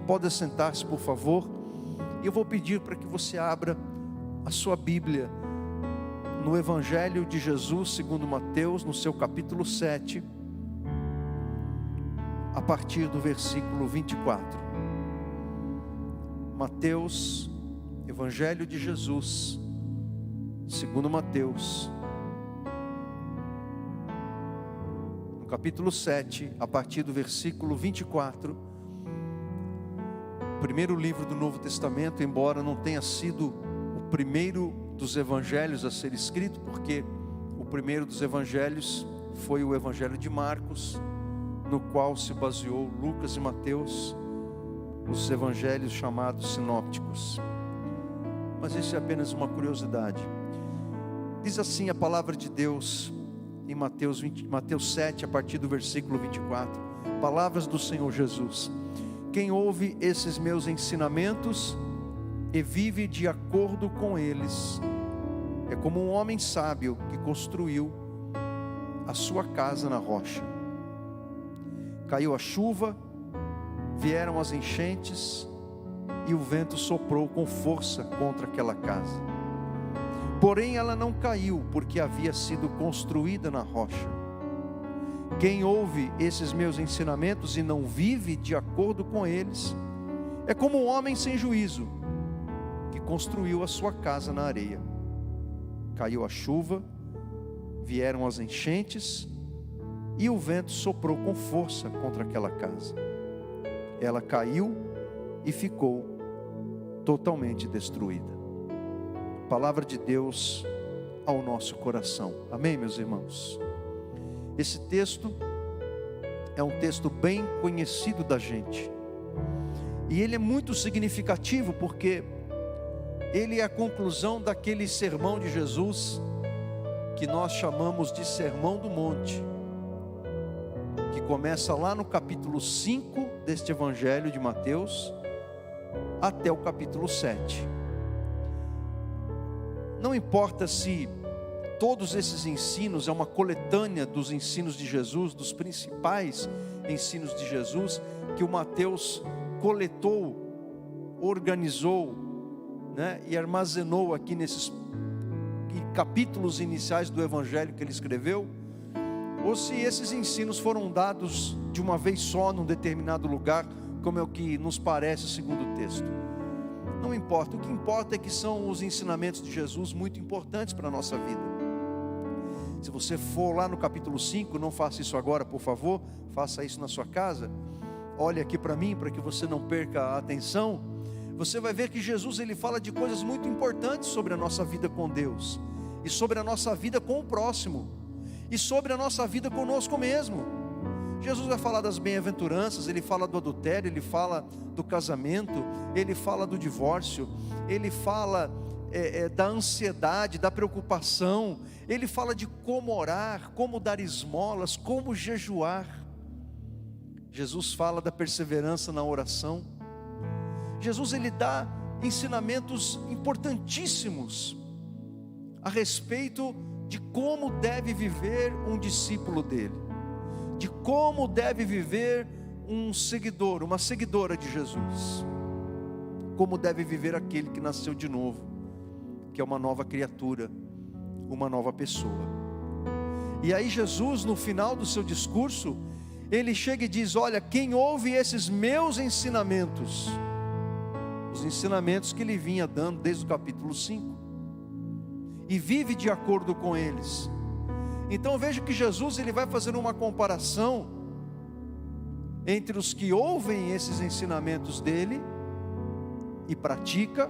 Pode sentar-se, por favor. E eu vou pedir para que você abra a sua Bíblia no Evangelho de Jesus segundo Mateus, no seu capítulo 7, a partir do versículo 24. Mateus, Evangelho de Jesus segundo Mateus, no capítulo 7, a partir do versículo 24. O primeiro livro do Novo Testamento, embora não tenha sido o primeiro dos evangelhos a ser escrito, porque o primeiro dos evangelhos foi o Evangelho de Marcos, no qual se baseou Lucas e Mateus, os evangelhos chamados sinópticos. Mas isso é apenas uma curiosidade. Diz assim a palavra de Deus em Mateus 7, a partir do versículo 24. Palavras do Senhor Jesus: quem ouve esses meus ensinamentos e vive de acordo com eles, é como um homem sábio que construiu a sua casa na rocha. Caiu a chuva, vieram as enchentes, e o vento soprou com força contra aquela casa. Porém ela não caiu, porque havia sido construída na rocha. Quem ouve esses meus ensinamentos e não vive de acordo com eles, é como um homem sem juízo, que construiu a sua casa na areia. Caiu a chuva, vieram as enchentes, e o vento soprou com força contra aquela casa. Ela caiu e ficou totalmente destruída. Palavra de Deus ao nosso coração. Amém, meus irmãos? Esse texto é um texto bem conhecido da gente, e ele é muito significativo, porque ele é a conclusão daquele sermão de Jesus, que nós chamamos de Sermão do Monte, que começa lá no capítulo 5 deste Evangelho de Mateus, até o capítulo 7. Não importa se todos esses ensinos é uma coletânea dos ensinos de Jesus, dos principais ensinos de Jesus, que o Mateus coletou, organizou, e armazenou aqui nesses capítulos iniciais do Evangelho que ele escreveu, ou se esses ensinos foram dados de uma vez só num determinado lugar, como é o que nos parece segundo o texto. Não importa, o que importa é que são os ensinamentos de Jesus muito importantes para a nossa vida. Se você for lá no capítulo 5, não faça isso agora, por favor, faça isso na sua casa, olhe aqui para mim, para que você não perca a atenção. Você vai ver que Jesus, ele fala de coisas muito importantes sobre a nossa vida com Deus, e sobre a nossa vida com o próximo, e sobre a nossa vida conosco mesmo. Jesus vai falar das bem-aventuranças, ele fala do adultério, ele fala do casamento, ele fala do divórcio, ele fala da ansiedade, da preocupação, ele fala de como orar, como dar esmolas, como jejuar. Jesus fala da perseverança na oração. Jesus, ele dá ensinamentos importantíssimos a respeito de como deve viver um discípulo dele, de como deve viver um seguidor, uma seguidora de Jesus, como deve viver aquele que nasceu de novo, que é uma nova criatura, uma nova pessoa. E aí Jesus, no final do seu discurso, ele chega e diz: olha, quem ouve esses meus ensinamentos, os ensinamentos que ele vinha dando desde o capítulo 5, e vive de acordo com eles. Então veja que Jesus, ele vai fazer uma comparação entre os que ouvem esses ensinamentos dele e pratica,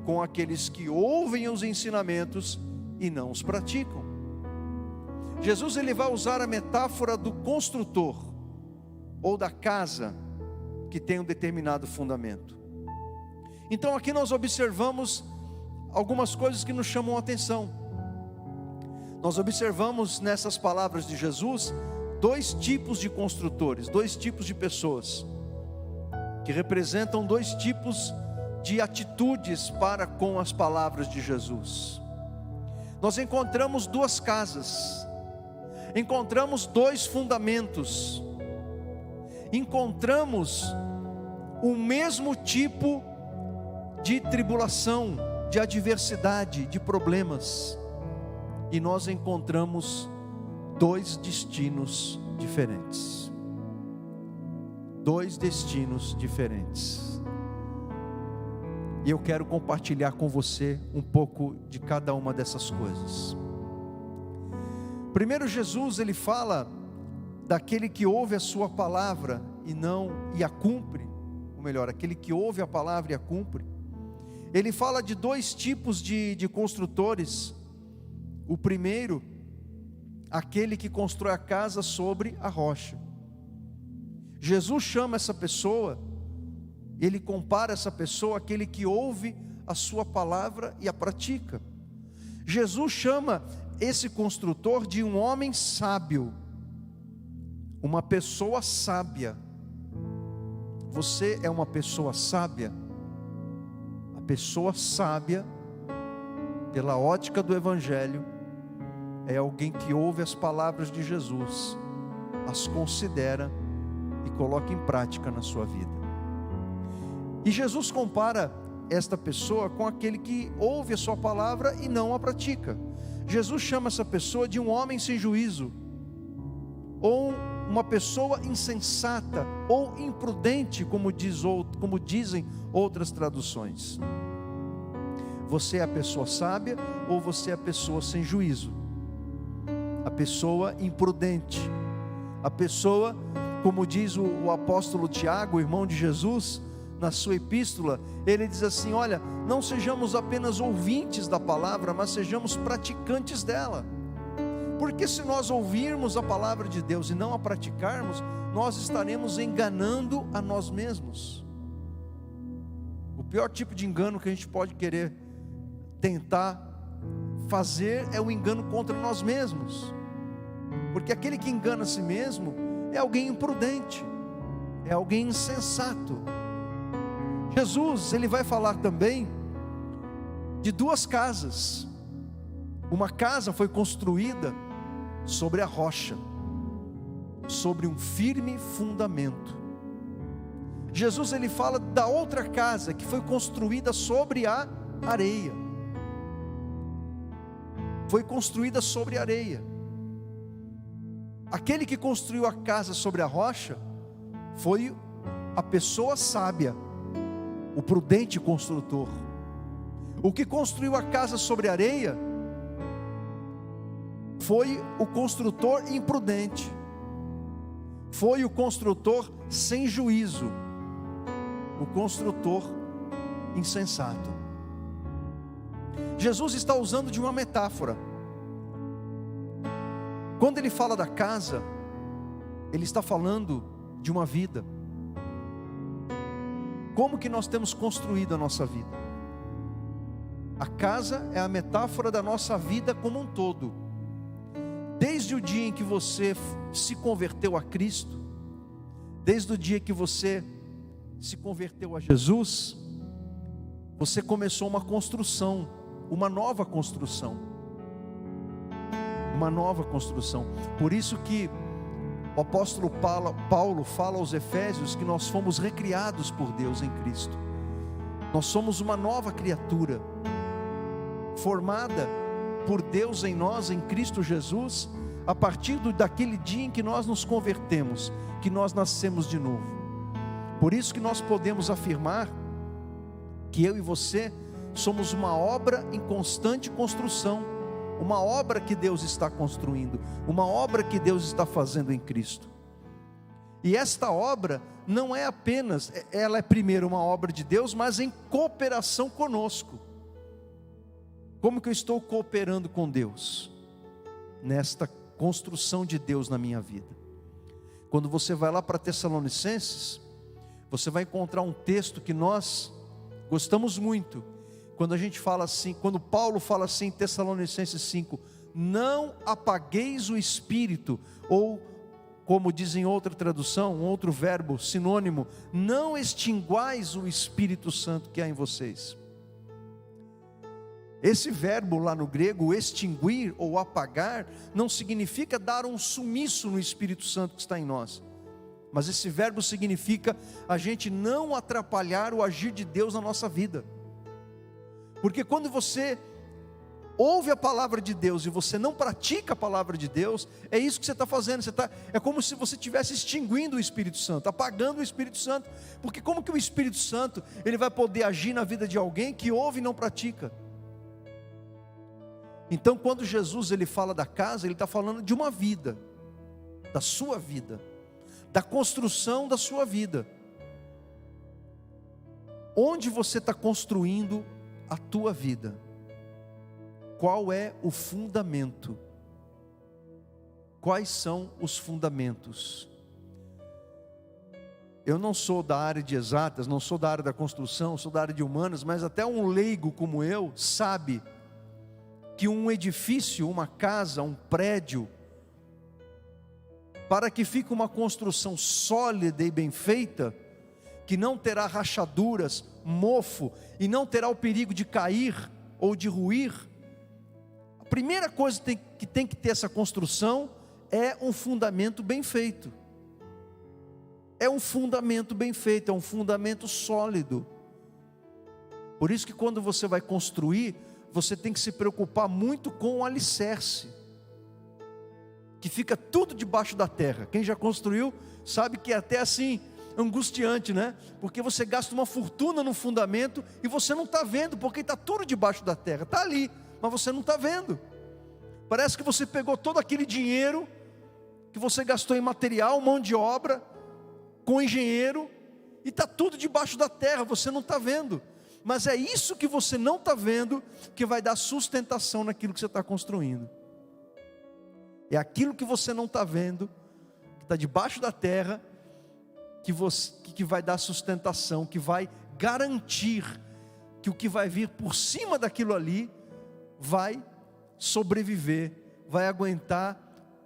com aqueles que ouvem os ensinamentos e não os praticam. Jesus, ele vai usar a metáfora do construtor, ou da casa que tem um determinado fundamento. Então aqui nós observamos algumas coisas que nos chamam a atenção. Nós observamos nessas palavras de Jesus dois tipos de construtores, dois tipos de pessoas, que representam dois tipos de atitudes para com as palavras de Jesus. Nós encontramos duas casas, encontramos dois fundamentos, encontramos o mesmo tipo de tribulação, de adversidade, de problemas, e nós encontramos dois destinos diferentes. Dois destinos diferentes. E eu quero compartilhar com você um pouco de cada uma dessas coisas. Primeiro, Jesus, ele fala daquele que ouve a sua palavra e a cumpre, ou melhor, aquele que ouve a palavra e a cumpre. Ele fala de dois tipos de construtores. O primeiro, aquele que constrói a casa sobre a rocha. Jesus chama essa pessoa, ele compara essa pessoa àquele que ouve a sua palavra e a pratica. Jesus chama esse construtor de um homem sábio, uma pessoa sábia. Você é uma pessoa sábia? A pessoa sábia, pela ótica do Evangelho, é alguém que ouve as palavras de Jesus, as considera e coloca em prática na sua vida. E Jesus compara esta pessoa com aquele que ouve a sua palavra e não a pratica. Jesus chama essa pessoa de um homem sem juízo, ou uma pessoa insensata, ou imprudente, como dizem outras traduções. Você é a pessoa sábia, ou você é a pessoa sem juízo? A pessoa imprudente, a pessoa, como diz o apóstolo Tiago, o irmão de Jesus, na sua epístola, ele diz assim: olha, não sejamos apenas ouvintes da palavra, mas sejamos praticantes dela. Porque se nós ouvirmos a palavra de Deus e não a praticarmos, nós estaremos enganando a nós mesmos. O pior tipo de engano que a gente pode querer tentar fazer é o engano contra nós mesmos. Porque aquele que engana a si mesmo é alguém imprudente, é alguém insensato. Jesus, ele vai falar também de duas casas. Uma casa foi construída sobre a rocha, sobre um firme fundamento. Jesus, ele fala da outra casa que foi construída sobre a areia. Foi construída sobre a areia. Aquele que construiu a casa sobre a rocha foi a pessoa sábia, o prudente construtor. O que construiu a casa sobre a areia foi o construtor imprudente, foi o construtor sem juízo, o construtor insensato. Jesus está usando de uma metáfora. Quando ele fala da casa, ele está falando de uma vida. Como que nós temos construído a nossa vida? A casa é a metáfora da nossa vida como um todo. Desde o dia em que você se converteu a Cristo, desde o dia que você se converteu a Jesus, você começou uma construção, uma nova construção. Uma nova construção. Por isso que o apóstolo Paulo fala aos Efésios que nós fomos recriados por Deus em Cristo. Nós somos uma nova criatura, formada por Deus em nós, em Cristo Jesus, a partir daquele dia em que nós nos convertemos, que nós nascemos de novo. Por isso que nós podemos afirmar que eu e você somos uma obra em constante construção, uma obra que Deus está construindo, uma obra que Deus está fazendo em Cristo. E esta obra não é apenas, ela é primeiro uma obra de Deus, mas em cooperação conosco. Como que eu estou cooperando com Deus nesta construção de Deus na minha vida? Quando você vai lá para Tessalonicenses, você vai encontrar um texto que nós gostamos muito. Quando a gente fala assim, quando Paulo fala assim em Tessalonicenses 5, não apagueis o espírito, ou como diz em outra tradução, um outro verbo sinônimo, não extinguais o Espírito Santo que há em vocês. Esse verbo lá no grego, extinguir ou apagar, não significa dar um sumiço no Espírito Santo que está em nós. Mas esse verbo significa a gente não atrapalhar o agir de Deus na nossa vida. Porque quando você ouve a palavra de Deus e você não pratica a palavra de Deus, é isso que você está fazendo. É como se você estivesse extinguindo o Espírito Santo, apagando o Espírito Santo. Porque como que o Espírito Santo ele vai poder agir na vida de alguém que ouve e não pratica? Então quando Jesus ele fala da casa, ele está falando de uma vida, da sua vida, da construção da sua vida. Onde você está construindo a tua vida? Qual é o fundamento? Quais são os fundamentos? Eu não sou da área de exatas, não sou da área da construção, sou da área de humanas, mas até um leigo como eu sabe que um edifício, uma casa, um prédio, para que fique uma construção sólida e bem feita, que não terá rachaduras, mofo, e não terá o perigo de cair ou de ruir, a primeira coisa que tem que ter essa construção é um fundamento bem feito. É um fundamento bem feito, é um fundamento sólido. Por isso que quando você vai construir, você tem que se preocupar muito com o alicerce, que fica tudo debaixo da terra. Quem já construiu sabe que é até assim angustiante, né? Porque você gasta uma fortuna no fundamento e você não está vendo, porque está tudo debaixo da terra, está ali, mas você não está vendo. Parece que você pegou todo aquele dinheiro que você gastou em material, mão de obra, com engenheiro, e está tudo debaixo da terra, você não está vendo. Mas é isso que você não está vendo que vai dar sustentação naquilo que você está construindo. É aquilo que você não está vendo, que está debaixo da terra, que vai dar sustentação, que vai garantir que o que vai vir por cima daquilo ali vai sobreviver, vai aguentar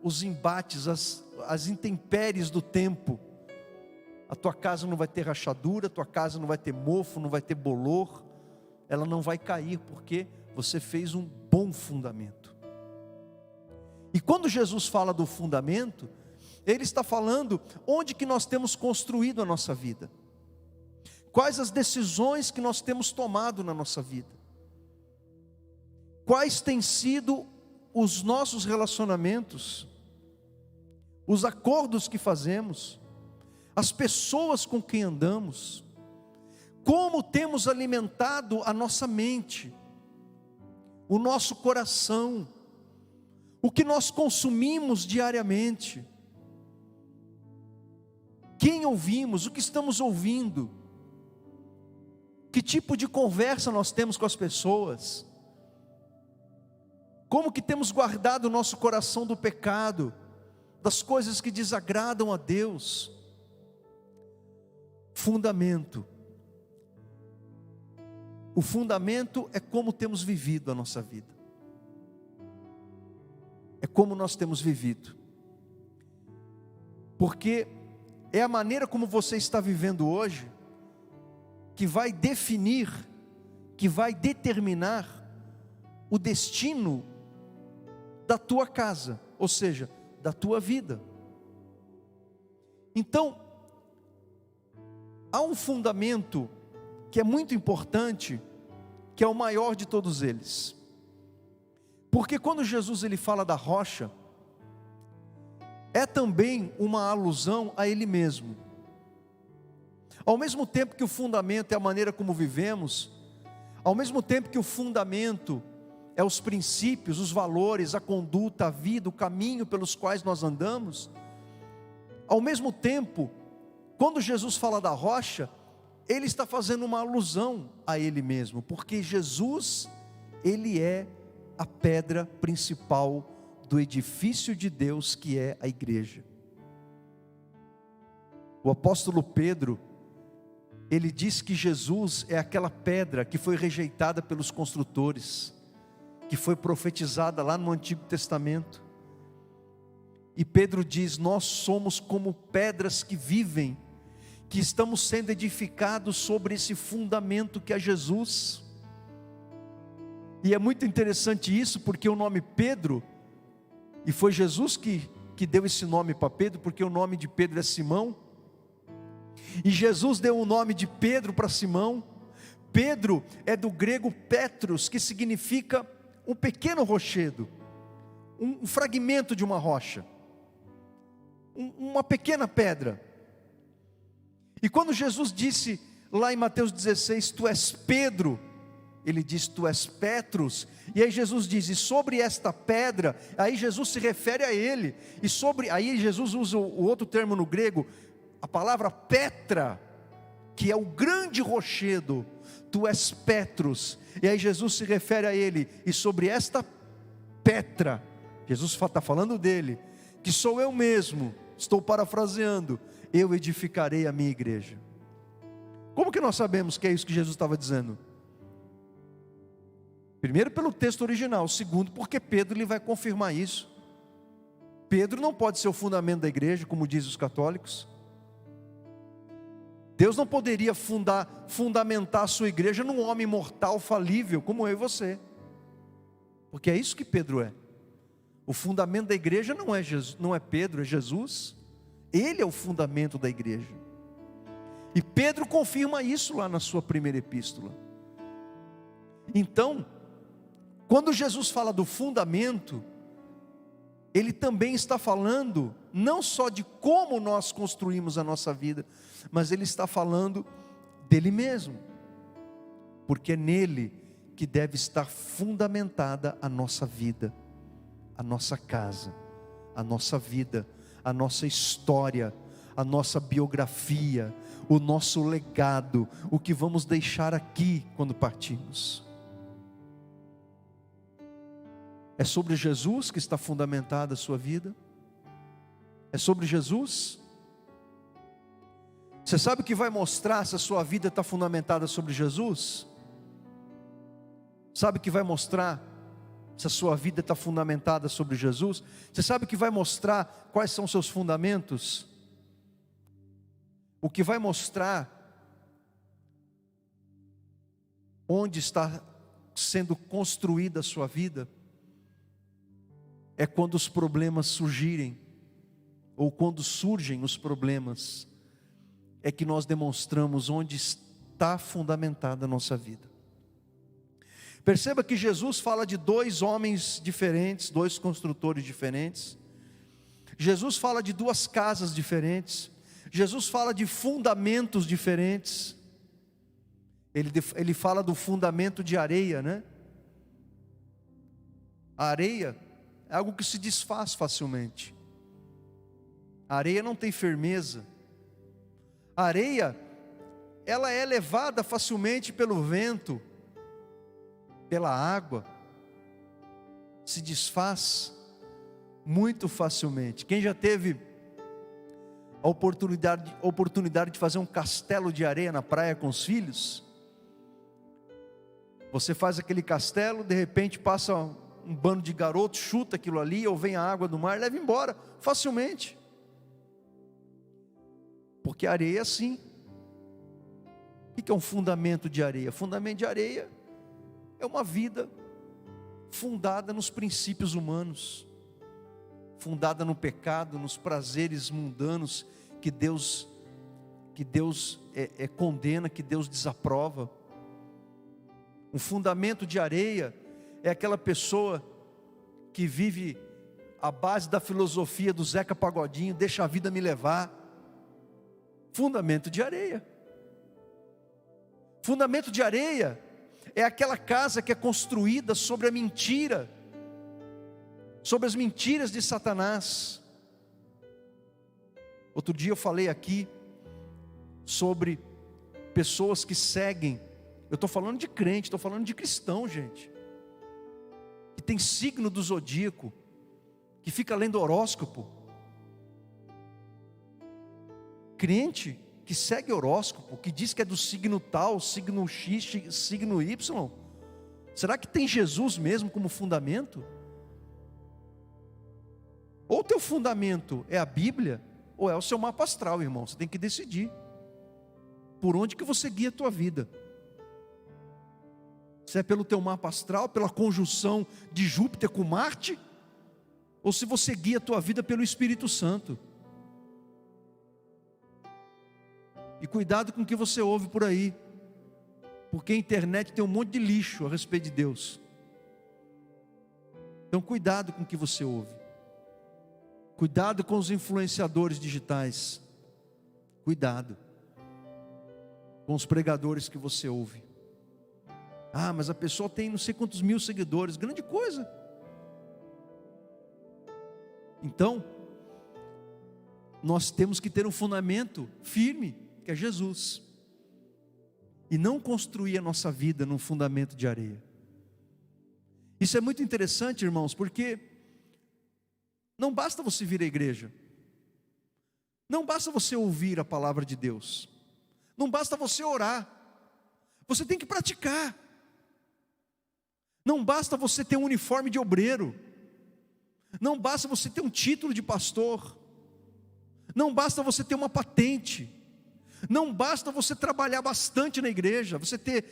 os embates, as intempéries do tempo. A tua casa não vai ter rachadura, a tua casa não vai ter mofo, não vai ter bolor, ela não vai cair, porque você fez um bom fundamento. E quando Jesus fala do fundamento, Ele está falando onde que nós temos construído a nossa vida, quais as decisões que nós temos tomado na nossa vida, quais têm sido os nossos relacionamentos, os acordos que fazemos, as pessoas com quem andamos, como temos alimentado a nossa mente, o nosso coração, o que nós consumimos diariamente, quem ouvimos, o que estamos ouvindo, que tipo de conversa nós temos com as pessoas, como que temos guardado o nosso coração do pecado, das coisas que desagradam a Deus. Fundamento. O fundamento é como temos vivido a nossa vida. É como nós temos vivido. Porque é a maneira como você está vivendo hoje que vai definir, que vai determinar o destino da tua casa, ou seja, da tua vida. Então, há um fundamento que é muito importante, que é o maior de todos eles. Porque quando Jesus ele fala da rocha, é também uma alusão a Ele mesmo. Ao mesmo tempo que o fundamento é a maneira como vivemos, ao mesmo tempo que o fundamento é os princípios, os valores, a conduta, a vida, o caminho pelos quais nós andamos, ao mesmo tempo, quando Jesus fala da rocha, Ele está fazendo uma alusão a Ele mesmo, porque Jesus, Ele é a pedra principal do edifício de Deus que é a igreja. O apóstolo Pedro, ele diz que Jesus é aquela pedra que foi rejeitada pelos construtores, que foi profetizada lá no Antigo Testamento. E Pedro diz: nós somos como pedras que vivem, que estamos sendo edificados sobre esse fundamento que é Jesus. E é muito interessante isso, porque o nome Pedro, e foi Jesus que deu esse nome para Pedro, porque o nome de Pedro é Simão, E Jesus deu o nome de Pedro para Simão. Pedro é do grego Petros, que significa um pequeno rochedo, um fragmento de uma rocha, uma pequena pedra. E quando Jesus disse lá em Mateus 16, tu és Pedro, ele diz, tu és Petros, e aí Jesus diz, e sobre esta pedra, aí Jesus se refere a ele, aí Jesus usa o outro termo no grego, a palavra Petra, que é o grande rochedo, tu és Petros, e aí Jesus se refere a ele, e sobre esta Petra, Jesus está falando dele, que sou eu mesmo, estou parafraseando, eu edificarei a minha igreja. Como que nós sabemos que é isso que Jesus estava dizendo? Primeiro pelo texto original, segundo porque Pedro ele vai confirmar isso. Pedro não pode ser o fundamento da igreja, como dizem os católicos. Deus não poderia fundamentar a sua igreja num homem mortal, falível, como eu e você. Porque é isso que Pedro é. O fundamento da igreja não é Pedro, é Jesus. Ele é o fundamento da igreja. E Pedro confirma isso lá na sua primeira epístola. Então, quando Jesus fala do fundamento, Ele também está falando não só de como nós construímos a nossa vida, mas Ele está falando dele mesmo, porque é nele que deve estar fundamentada a nossa vida, a nossa casa, a nossa vida, a nossa história, a nossa biografia, o nosso legado, o que vamos deixar aqui quando partirmos. É sobre Jesus que está fundamentada a sua vida? É sobre Jesus? Você sabe o que vai mostrar se a sua vida está fundamentada sobre Jesus? Sabe o que vai mostrar se a sua vida está fundamentada sobre Jesus? Você sabe o que vai mostrar quais são seus fundamentos? O que vai mostrar onde está sendo construída a sua vida é quando os problemas surgirem, ou quando surgem os problemas, é que nós demonstramos onde está fundamentada a nossa vida. Perceba que Jesus fala de dois homens diferentes, dois construtores diferentes. Jesus fala de duas casas diferentes. Jesus fala de fundamentos diferentes. Ele fala do fundamento de areia, né? A areia é algo que se desfaz facilmente. A areia não tem firmeza. A areia, ela é levada facilmente pelo vento, pela água, se desfaz muito facilmente. Quem já teve a oportunidade de fazer um castelo de areia na praia com os filhos? Você faz aquele castelo, de repente passa um bando de garotos, chuta aquilo ali, ou vem a água do mar, leva embora, facilmente. Porque a areia é assim. O que é um fundamento de areia? Fundamento de areia é uma vida fundada nos princípios humanos, fundada no pecado, nos prazeres mundanos que Deus condena, que Deus desaprova. Um fundamento de areia é aquela pessoa que vive à base da filosofia do Zeca Pagodinho, deixa a vida me levar. Fundamento de areia. Fundamento de areia é aquela casa que é construída sobre a mentira, sobre as mentiras de Satanás. Outro dia eu falei aqui sobre pessoas que seguem. Eu estou falando de crente, estou falando de cristão, gente, que tem signo do zodíaco, que fica lendo horóscopo. Crente que segue horóscopo, que diz que é do signo tal, signo X, signo Y. Será que tem Jesus mesmo como fundamento? Ou o teu fundamento é a Bíblia, ou é o seu mapa astral, irmão. Você tem que decidir por onde que você guia a tua vida. Se é pelo teu mapa astral, pela conjunção de Júpiter com Marte, ou se você guia a tua vida pelo Espírito Santo. E cuidado com o que você ouve por aí, porque a internet tem um monte de lixo a respeito de Deus. Então cuidado com o que você ouve. Cuidado com os influenciadores digitais. Cuidado com os pregadores que você ouve. Ah, mas a pessoa tem não sei quantos mil seguidores, grande coisa. Então, nós temos que ter um fundamento firme, que é Jesus. E não construir a nossa vida num fundamento de areia. Isso é muito interessante, irmãos, porque não basta você vir à igreja. Não basta você ouvir a palavra de Deus. Não basta você orar. Você tem que praticar. Não basta você ter um uniforme de obreiro. Não basta você ter um título de pastor. Não basta você ter uma patente. Não basta você trabalhar bastante na igreja. Você ter,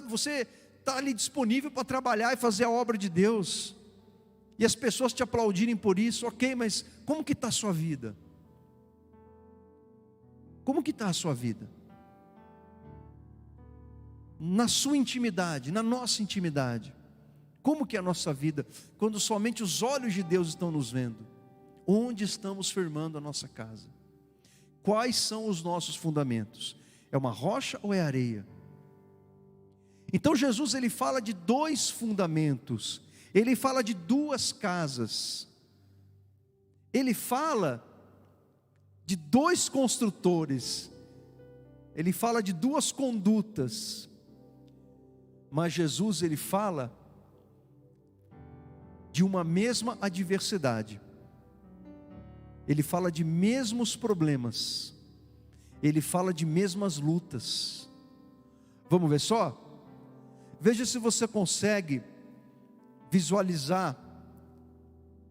você está ali disponível para trabalhar e fazer a obra de Deus. E as pessoas te aplaudirem por isso. Ok, mas como que está a sua vida? Como que está a sua vida? Na sua intimidade, na nossa intimidade. Como que é a nossa vida, quando somente os olhos de Deus estão nos vendo? Onde estamos firmando a nossa casa? Quais são os nossos fundamentos? É uma rocha ou é areia? Então Jesus ele fala de dois fundamentos. Ele fala de duas casas. Ele fala de dois construtores. Ele fala de duas condutas. Mas Jesus ele fala de uma mesma adversidade. Ele fala de mesmos problemas. Ele fala de mesmas lutas. Vamos ver só? Veja se você consegue visualizar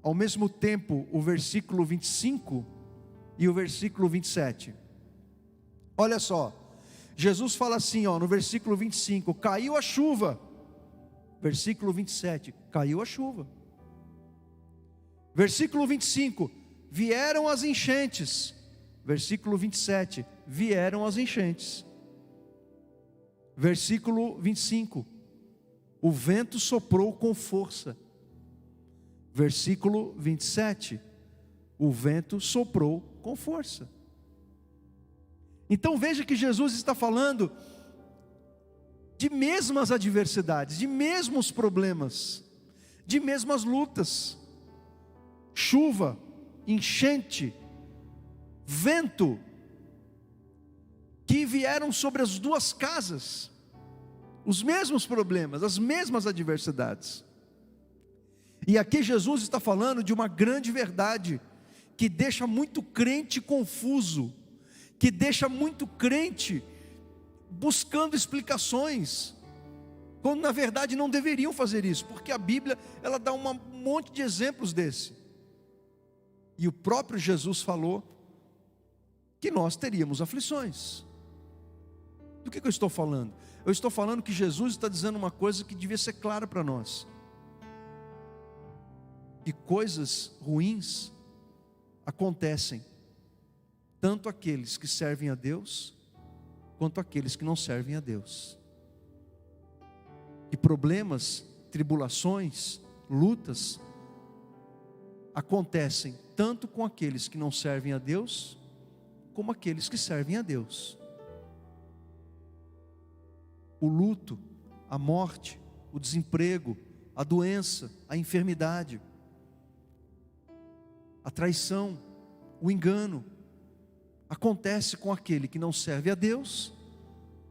ao mesmo tempo o versículo 25 e o versículo 27. Olha só, Jesus fala assim, no versículo 25, caiu a chuva. Versículo 27, caiu a chuva. Versículo 25, vieram as enchentes. Versículo 27, vieram as enchentes. Versículo 25, o vento soprou com força. Versículo 27, o vento soprou com força. Então veja que Jesus está falando de mesmas adversidades, de mesmos problemas, de mesmas lutas. Chuva, enchente, vento, que vieram sobre as duas casas, os mesmos problemas, as mesmas adversidades. E aqui Jesus está falando de uma grande verdade, que deixa muito crente confuso, que deixa muito crente buscando explicações, quando na verdade não deveriam fazer isso, porque a Bíblia ela dá um monte de exemplos desse. E o próprio Jesus falou que nós teríamos aflições. Do que eu estou falando? Eu estou falando que Jesus está dizendo uma coisa que devia ser clara para nós. Que coisas ruins acontecem, tanto aqueles que servem a Deus, quanto aqueles que não servem a Deus. E problemas, tribulações, lutas, acontecem tanto com aqueles que não servem a Deus, como aqueles que servem a Deus. O luto, a morte, o desemprego, a doença, a enfermidade, a traição, o engano, acontece com aquele que não serve a Deus,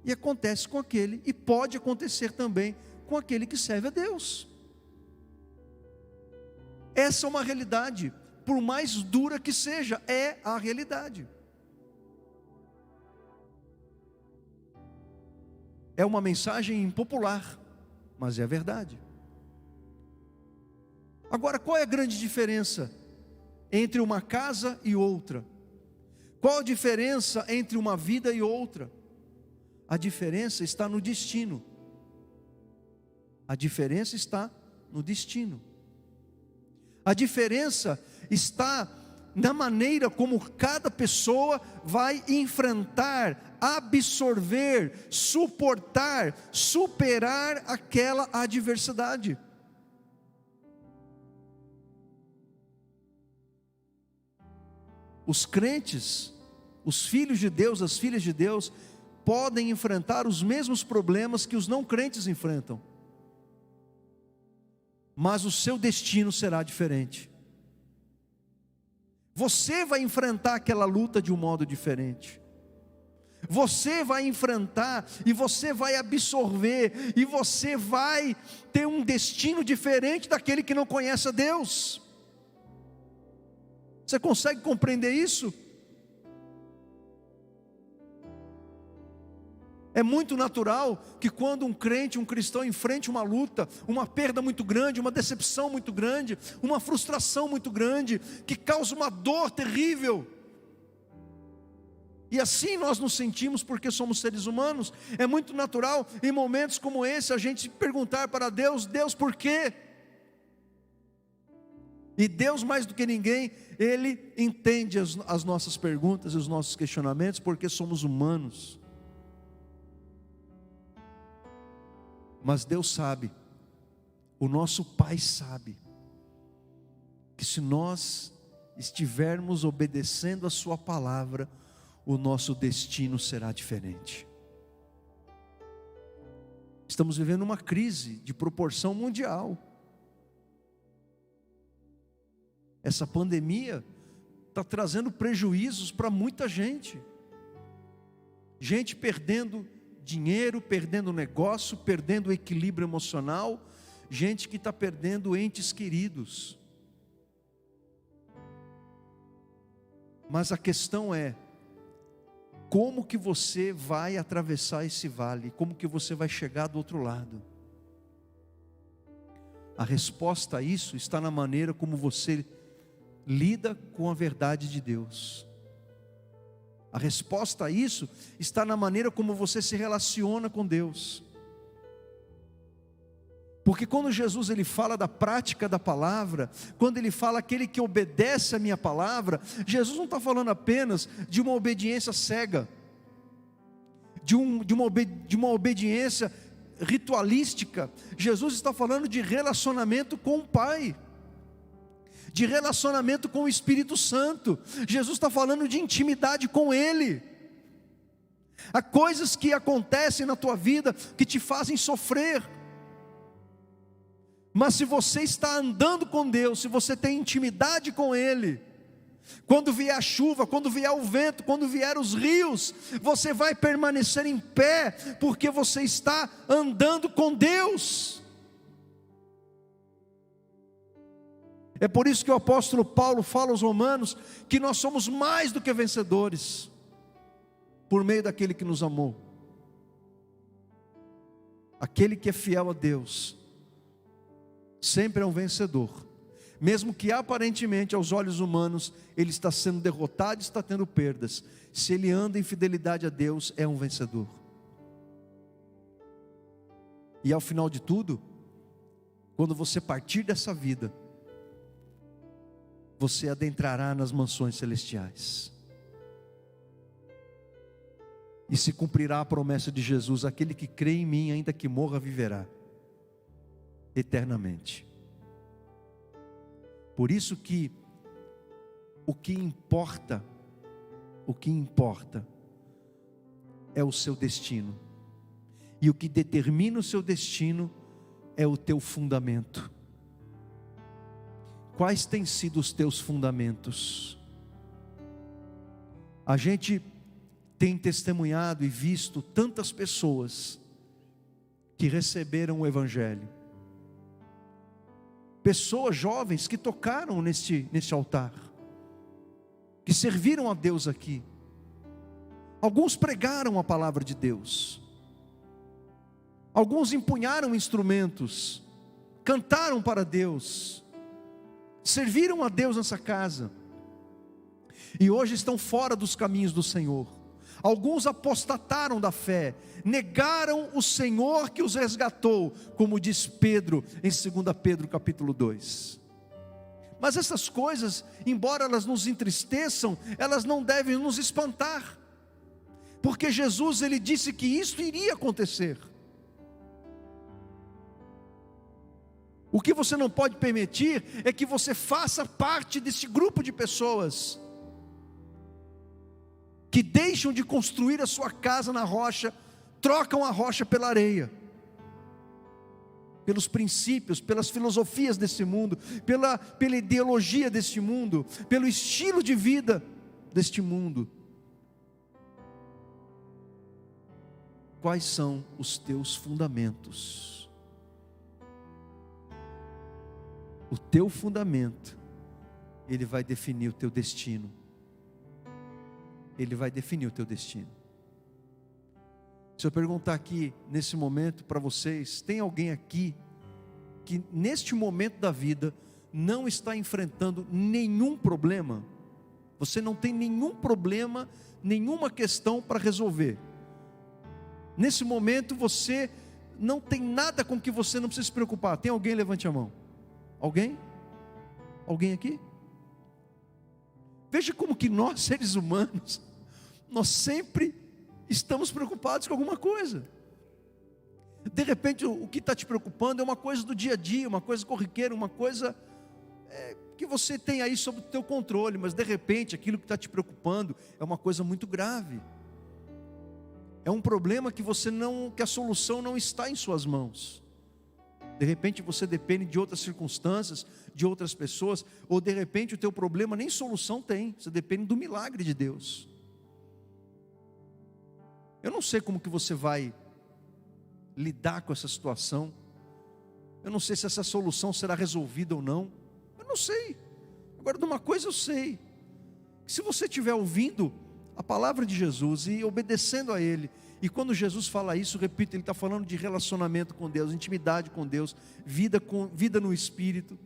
e acontece com aquele, e pode acontecer também com aquele que serve a Deus. Essa é uma realidade, por mais dura que seja, é a realidade. É uma mensagem impopular, mas é a verdade. Agora, qual é a grande diferença entre uma casa e outra? Qual a diferença entre uma vida e outra? A diferença está no destino. A diferença está no destino. A diferença está na maneira como cada pessoa vai enfrentar absorver, suportar, superar aquela adversidade. Os crentes, os filhos de Deus, as filhas de Deus, podem enfrentar os mesmos problemas que os não crentes enfrentam, mas o seu destino será diferente. Você vai enfrentar aquela luta de um modo diferente. Você vai enfrentar e você vai absorver e você vai ter um destino diferente daquele que não conhece a Deus. Você consegue compreender isso? É muito natural que quando um crente, um cristão enfrente uma luta, uma perda muito grande, uma decepção muito grande, uma frustração muito grande, que causa uma dor terrível, e assim nós nos sentimos porque somos seres humanos. É muito natural em momentos como esse a gente perguntar para Deus: Deus, por quê? E Deus, mais do que ninguém, Ele entende as nossas perguntas e os nossos questionamentos, porque somos humanos. Mas Deus sabe, o nosso Pai sabe, que se nós estivermos obedecendo a Sua palavra, o nosso destino será diferente. Estamos vivendo uma crise de proporção mundial. Essa pandemia está trazendo prejuízos para muita gente. Gente perdendo dinheiro, perdendo negócio, perdendo o equilíbrio emocional. Gente que está perdendo entes queridos. Mas a questão é: como que você vai atravessar esse vale? Como que você vai chegar do outro lado? A resposta a isso está na maneira como você lida com a verdade de Deus. A resposta a isso está na maneira como você se relaciona com Deus. Porque quando Jesus ele fala da prática da palavra, quando ele fala aquele que obedece a minha palavra, Jesus não está falando apenas de uma obediência cega, de uma obediência ritualística. Jesus está falando de relacionamento com o Pai, de relacionamento com o Espírito Santo. Jesus está falando de intimidade com Ele. Há coisas que acontecem na tua vida que te fazem sofrer, mas se você está andando com Deus, se você tem intimidade com Ele, quando vier a chuva, quando vier o vento, quando vier os rios, você vai permanecer em pé, porque você está andando com Deus. É por isso que o apóstolo Paulo fala aos Romanos que nós somos mais do que vencedores, por meio daquele que nos amou. Aquele que é fiel a Deus sempre é um vencedor, mesmo que aparentemente aos olhos humanos ele está sendo derrotado, está tendo perdas. Se ele anda em fidelidade a Deus, é um vencedor. E ao final de tudo, quando você partir dessa vida, você adentrará nas mansões celestiais, e se cumprirá a promessa de Jesus: aquele que crê em mim, ainda que morra, viverá eternamente. Por isso que o que importa é o seu destino, e o que determina o seu destino é o teu fundamento. Quais têm sido os teus fundamentos? A gente tem testemunhado e visto tantas pessoas que receberam o Evangelho, pessoas jovens que tocaram neste altar, que serviram a Deus aqui. Alguns pregaram a palavra de Deus, alguns empunharam instrumentos, cantaram para Deus, serviram a Deus nessa casa, e hoje estão fora dos caminhos do Senhor. Alguns apostataram da fé, negaram o Senhor que os resgatou, como diz Pedro em 2 Pedro capítulo 2. Mas essas coisas, embora elas nos entristeçam, elas não devem nos espantar, porque Jesus ele disse que isso iria acontecer. O que você não pode permitir é que você faça parte desse grupo de pessoas que deixam de construir a sua casa na rocha, trocam a rocha pela areia, pelos princípios, pelas filosofias desse mundo, pela ideologia deste mundo, pelo estilo de vida deste mundo. Quais são os teus fundamentos? O teu fundamento, ele vai definir o teu destino. Ele vai definir o teu destino. Se eu perguntar aqui, nesse momento, para vocês, tem alguém aqui, que neste momento da vida, não está enfrentando nenhum problema? Você não tem nenhum problema, nenhuma questão para resolver. Nesse momento, você não tem nada com que você não precisa se preocupar. Tem alguém? Levante a mão. Alguém? Alguém aqui? Veja como que nós, seres humanos, nós sempre estamos preocupados com alguma coisa. De repente o que está te preocupando é uma coisa do dia a dia, uma coisa corriqueira, uma coisa que você tem aí sob o teu controle, mas de repente aquilo que está te preocupando é uma coisa muito grave. É um problema que que a solução não está em suas mãos. De repente você depende de outras circunstâncias, de outras pessoas, ou de repente o teu problema nem solução tem, você depende do milagre de Deus. Eu não sei como que você vai lidar com essa situação, eu não sei se essa solução será resolvida ou não, eu não sei. Agora, de uma coisa eu sei, que se você estiver ouvindo a palavra de Jesus e obedecendo a Ele, e quando Jesus fala isso, repito, Ele está falando de relacionamento com Deus, intimidade com Deus, vida no Espírito.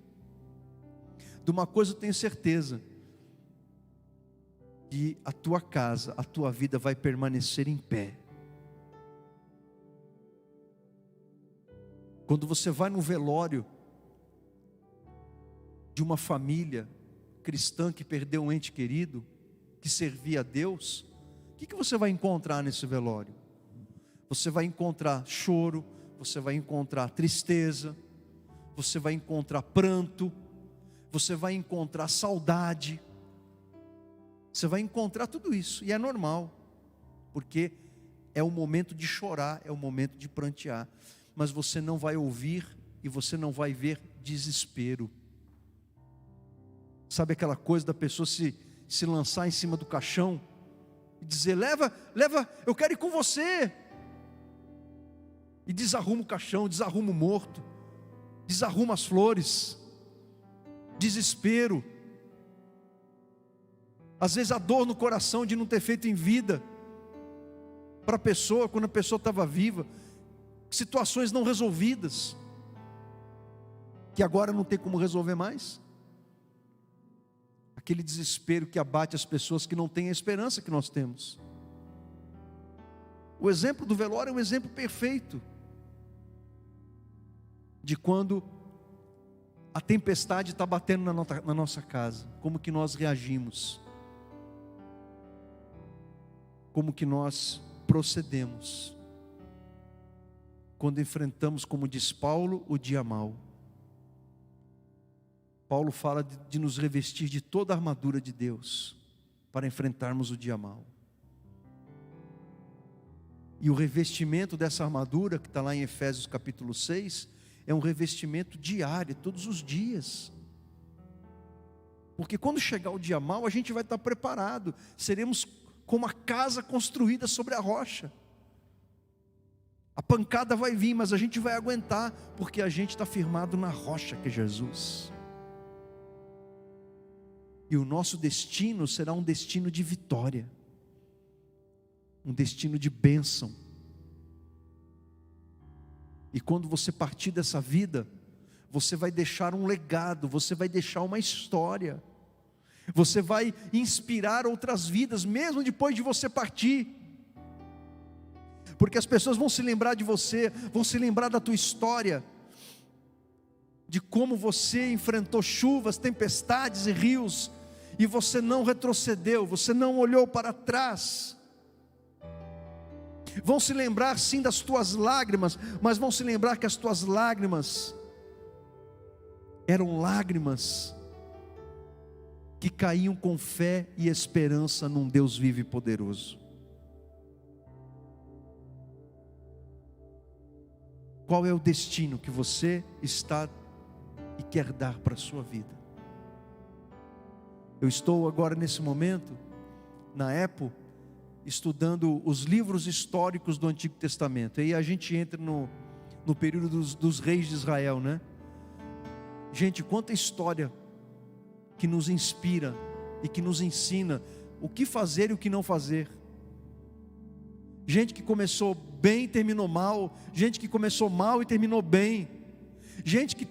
De uma coisa eu tenho certeza, que a tua casa, a tua vida vai permanecer em pé. Quando você vai no velório de uma família cristã que perdeu um ente querido, que servia a Deus, o que você vai encontrar nesse velório? Você vai encontrar choro, você vai encontrar tristeza, você vai encontrar pranto, você vai encontrar saudade, você vai encontrar tudo isso, e é normal, porque é o momento de chorar, é o momento de prantear, mas você não vai ouvir e você não vai ver desespero. Sabe aquela coisa da pessoa se lançar em cima do caixão e dizer: leva, eu quero ir com você, e desarruma o caixão, desarruma o morto, desarruma as flores, desespero, às vezes a dor no coração de não ter feito em vida para a pessoa, quando a pessoa estava viva, situações não resolvidas, que agora não tem como resolver mais, aquele desespero que abate as pessoas que não têm a esperança que nós temos. O exemplo do velório é um exemplo perfeito de quando a tempestade está batendo na nossa casa, como que nós reagimos, como que nós procedemos, quando enfrentamos, como diz Paulo, o dia mau. Paulo fala de nos revestir de toda a armadura de Deus, para enfrentarmos o dia mau. E o revestimento dessa armadura, que está lá em Efésios capítulo 6, é um revestimento diário, todos os dias. Porque quando chegar o dia mau, a gente vai estar preparado, seremos como a casa construída sobre a rocha. A pancada vai vir, mas a gente vai aguentar, porque a gente está firmado na rocha que é Jesus. E o nosso destino será um destino de vitória, um destino de bênção. E quando você partir dessa vida, você vai deixar um legado, você vai deixar uma história, você vai inspirar outras vidas, mesmo depois de você partir, porque as pessoas vão se lembrar de você, vão se lembrar da tua história, de como você enfrentou chuvas, tempestades e rios, e você não retrocedeu, você não olhou para trás, Vão se lembrar sim das tuas lágrimas, mas vão se lembrar que as tuas lágrimas eram lágrimas que caíam com fé e esperança num Deus vivo e poderoso. Qual é o destino que você está e quer dar para a sua vida? Eu estou agora nesse momento, na Apple, estudando os livros históricos do Antigo Testamento. Aí a gente entra no período dos reis de Israel, né? Gente, quanta história que nos inspira e que nos ensina o que fazer e o que não fazer. Gente que começou bem e terminou mal, gente que começou mal e terminou bem, gente que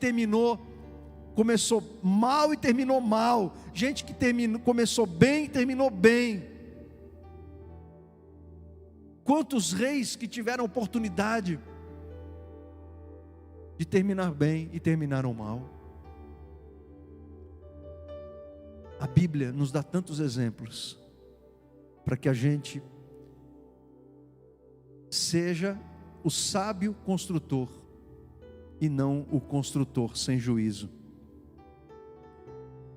começou mal e terminou mal, gente que começou bem e terminou bem. Quantos reis que tiveram oportunidade de terminar bem e terminaram mal. A Bíblia nos dá tantos exemplos para que a gente seja o sábio construtor e não o construtor sem juízo.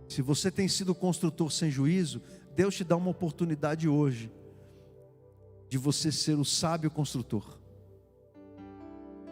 Se você tem sido construtor sem juízo, Deus te dá uma oportunidade hoje de você ser o sábio construtor.